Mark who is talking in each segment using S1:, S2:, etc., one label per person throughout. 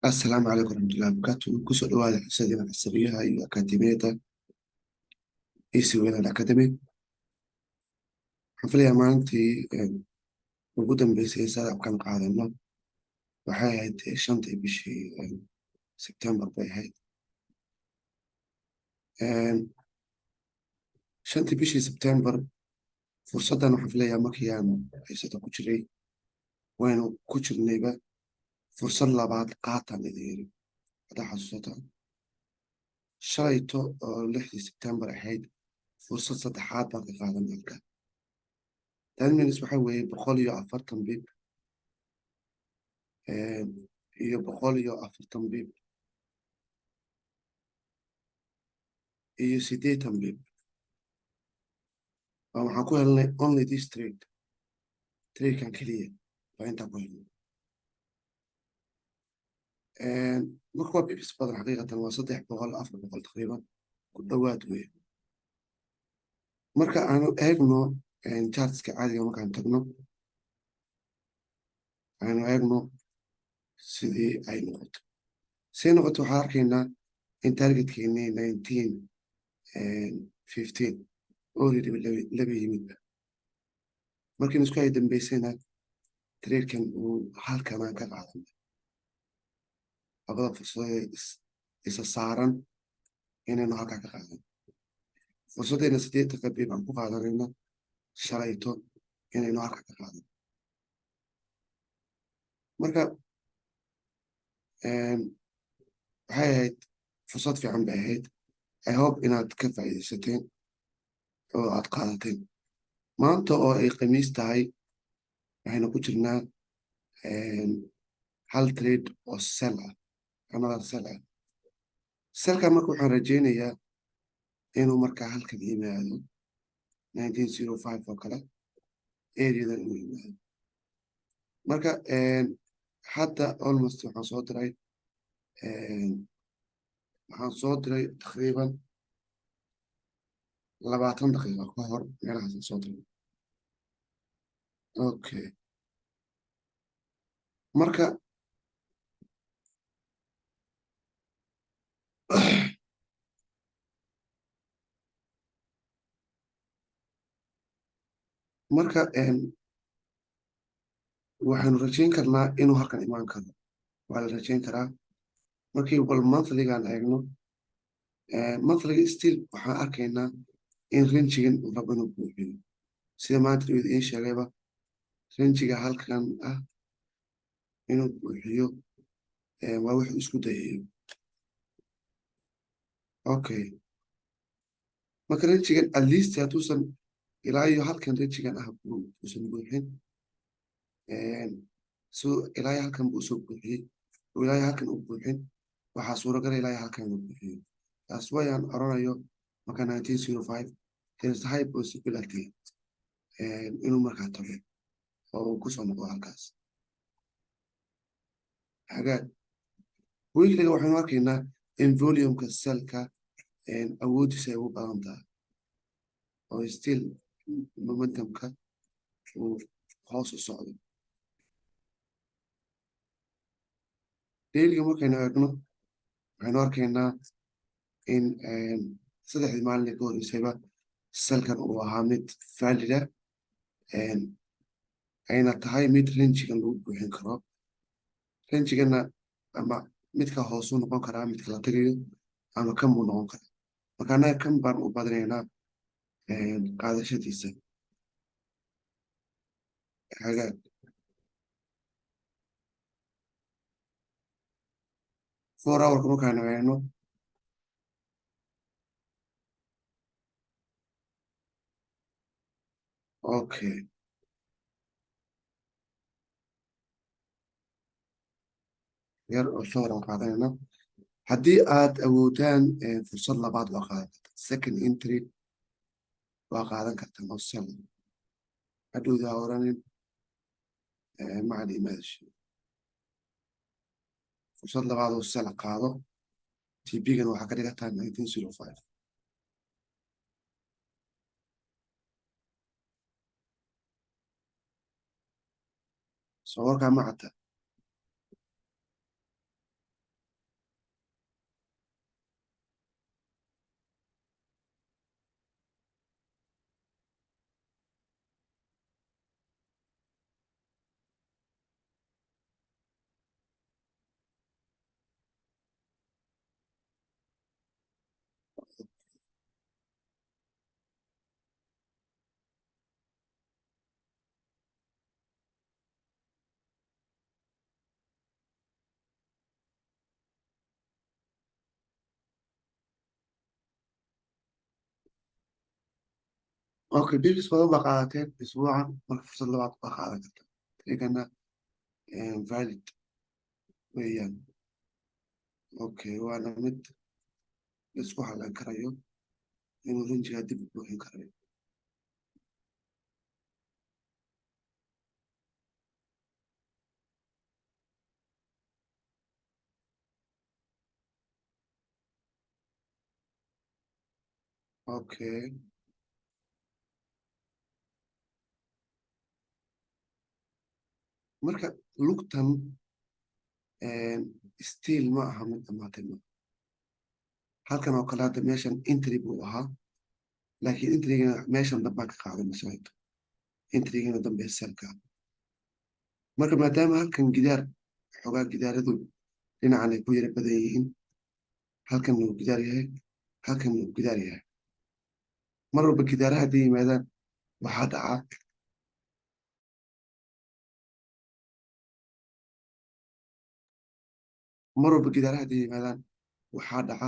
S1: السلام عليكم ورحمة الله وبركاته. كسر dhawaada xiisadina xisaabiyaha iyo akaademiyada ECWL Academy. Waxaan filayaa maalintii ugu dambeysay saadabkan qaadano waxay ahayd shantii bishii September bay ahayd. Shantii bishii September fursaddan waxaan filayaa markii aan xiisada ku jiray waynu ku jirnayba fursad labaad qaataan idin yiri haddaa xasuusataan. shalayto oo 6 September ahayd fursad saddexaad baan ka qaadan halka. Tan minus waxa weeye 140 bib iyo 140 bib iyo 80 bib. waxaan ku helnay only this tradekan keliya baa intaa ku helnay. marka waa bibis badan xaqiiqatan waa 300 400 taqriiban ku dhowaad weeye. marka aanu eegno chartska caadiga markaan tagno aanu eegno sidii ay noqoto waxaan arkaynaa in targetkeennii 1915 already laba yimidba. markiin isku ay dambeysayna tradekan uu halkanaan ka qaadanay labada fursadood isa saaran inaynu halkaa ka qaadan. fursaddeena 80 bib aan ku qaadanayna shalayto inaynu halkaa ka qaadan. marka waxay ahayd fursad fiican bay ahayd. I hope inaad ka faa'iidaysateen oo aad qaadateen. maanta oo ay khamiis tahay waxaynu ku jirnaa hal trade oo sell ah another sell ah. selka marka waxaan rajaynayaa inuu markaa halkan yimaado 1905 oo kale areadan inuu yimaado. marka hadda almost waxaan soo diray taqriiban 20 daqiiqo ka hor meelahaasaan soo diray. okay marka marka waxaanu rajayn karnaa inuu halkan imaan karo. waa la rajayn karaa markii bal monthlygaan eegno. monthlyga still waxaan arkaynaa in ranjigan uu rabo inuu buuxiyo sida maanta idiin sheegayba ranjiga halkan ah inuu buuxiyo waa wuxuu isku dayayo. okay marka ranjigan at least hadduusan ilaa iyo halkan ranjigan ah uusan buuxin ilaa iyo halkan buu soo buuxiyey ilaa iyo halkan uu buuxin waxaa suuragala ilaa iyo halkan inuu buuxiyo. taas wayaan oranayo marka 1905 there is high possibility inuu markaa tago oo uu kusoo noqdo halkaas. hagaag weekliga waxaynu arkaynaa in volumeka selka awoodiisa ay ugu badan tahay oo still momentumka uu hoos u socdo. dailiga markaynu eegno waxaynu arkaynaa in saddexdii maalin ka horreysayba selkan uu ahaa mid valida ayna tahay mid ranjigan lagu buuxin karo. ranjigana ama midka hoosuu noqon karaa midka la tagayo ama kan buu noqon karaa. marka annaga kan baan u badinaynaa qaadashadiisa. hagaag 4 hourka markaanu eegno okay yar oo sawir aan qaadanayna haddii aad awoodaan fursad labaad waa qaadan kartaa second entry waa qaadan kartaa oo sell hadhowda ha oranin macna imaadasho. fursad labaad oo sell qaado TP-gan waxaa ka dhigataa 1905. soo warkaa ma cadda اوكي بيبس badan baa qaadateen isbuucan marka fursad labaad baa qaadan karta trigana valid weeyaan. اوكي waana mid la isku hallan karayo inuu ranjigaa dib u buuxin karayo. اوكي marka lugtan stiil ma aha mid dhamaatay ma halkan oo kale hadda meeshan entry buu ahaa laakiin entrygana meeshan dambaa ka qaadanaysa hadda entrygana dambe selka marka maadaama halkan gidaar xogaa gidaaradu dhinacan ay ku yara badan yihiin halkan uu gidaar yahay halkan uu gidaar yahay mar walba gidaaraha hadday yimaadaan waxaa dhacaa mar walba gidaaraha hadday yimaadaan waxaa dhaca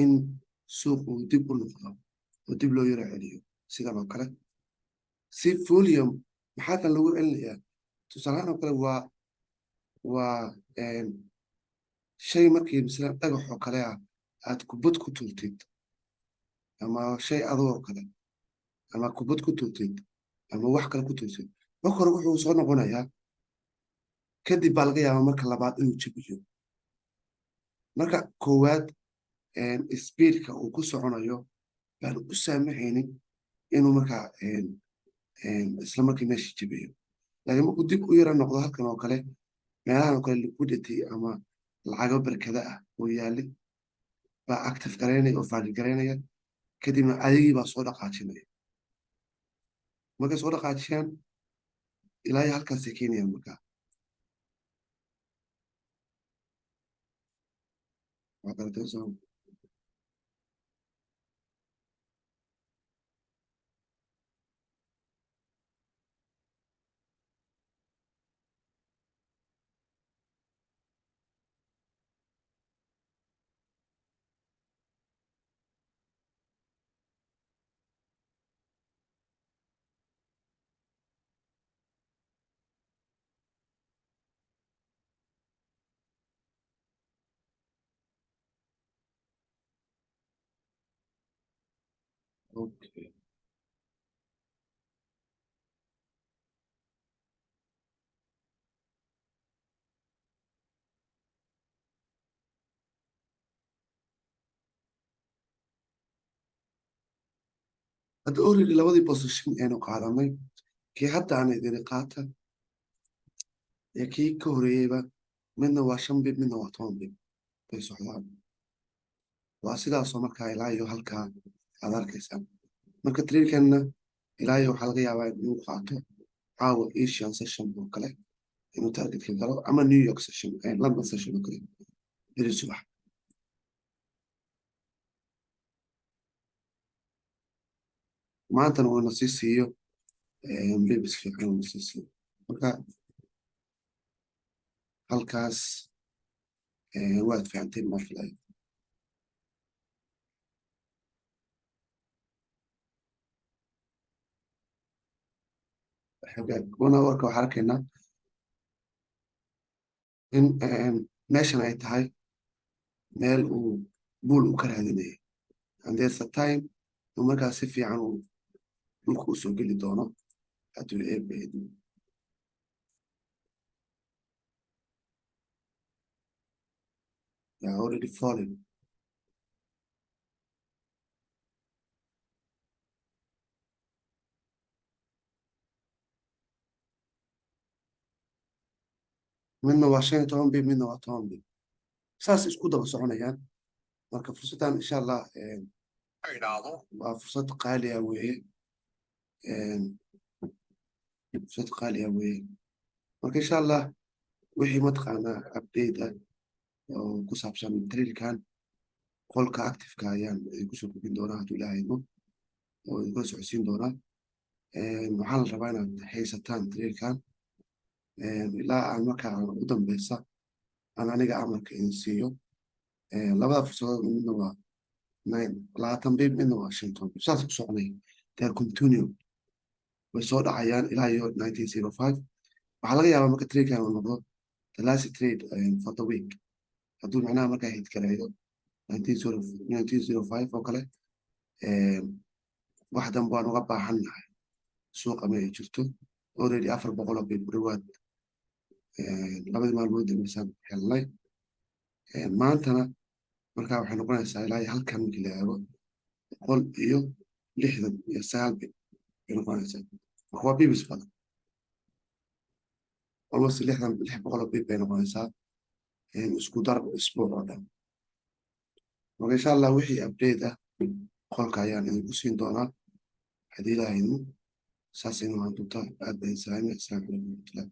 S1: in suuq uu dib u noqdo oo dib loo yaro celiyo sidan oo kale si folium maxaa kan lagu celinayaa tusaalahaan oo kale waa shay markii masalan dhagax oo kale ah aad kubad ku tuurtid ama shay adag oo kale ama kubad ku tuurtid ama wax kale ku tuurtid marka hore wuxuu soo noqonayaa kadib baa laga yaabaa marka labaad inuu jabiyo marka koowaad speedka uu ku soconayo baan u saamaxaynin inuu markaa isla markii meesha jabiyo laakiin markuu dib u yara noqdo halkan oo kale meelahan oo kale liquidity ama lacago barkada ah oo yaali baa active garaynaya oo valid garaynaya kadibna adigii baa soo dhaqaajinaya markay soo dhaqaajiyaan ilaa iyo halkaasay keenayaan markaa waa garatay soo okay hadda already labadii position aynu qaadanay kii hadda aan idin qaata iyo kii ka horeeyeyba midna waa 5 bib midna waa 10 bib bay socdaan waa sidaasoo markaa ilaa iyo halkaa aad arkaysaan marka trailkanna ilaa iyo waxaa laga yaabaa inuu qaato caawa asian session oo kale inuu targetka galo ama new york session london session oo kale beri subax maantana uuna sii siiyo bibis fiican uuna sii siiyo marka halkaas waad fahanteen ma filay una warka waxaa arkaynaa in meeshan ay tahay meel uu buul u ka raadinayay and there's a time uu markaas si fiican uu dhulka u soo geli doono hadduu eebba idmo they are already falling midna waa 15 bib midna waa 10 bib saas isku daba soconayaan marka fursaddan insha allah waa fursad qaali ah weeye fursad qaali ah weeye marka insha allah wixii mataqaanaa update ah oo ku saabsan trailkan qolka activeka ayaan kusoo gudbin doonaa hadduu ilaahay idmo oo idinkula socodsiin doonaa waxaa la rabaa inaad haysataan trailkan ilaa aan markaa u dambeysa aan aniga amarka idin siiyo labada fursadood midna waa 9 20 bib midna waa 15 bib saas ku soconay they're continue way soo dhacayaan ilaa iyo 1905 waxaa laga yaabaa marka trade-kan uu noqdo the last trade for the week hadduu macnaha markaa hit gareeyo 1905 oo kale wax dan baan uga baahannahay suuqa ma ay jirto already 400 oo bay ku dhawaad labadii maalmood dambeysaan helnay maantana markaa waxay noqonaysaa ilaa iyo halkan markii la eego 169 bay noqonaysaa marka waa bibis badan almost 600 oo bib bay noqonaysaa isku dar isbuuc oo dhan marka insha allah wixii update ah qolka ayaan idinku siin doonaa haddii ilaahaynu saasaynu waan doontaa aad bay salaamay assalaamu calaykum warahmatullahi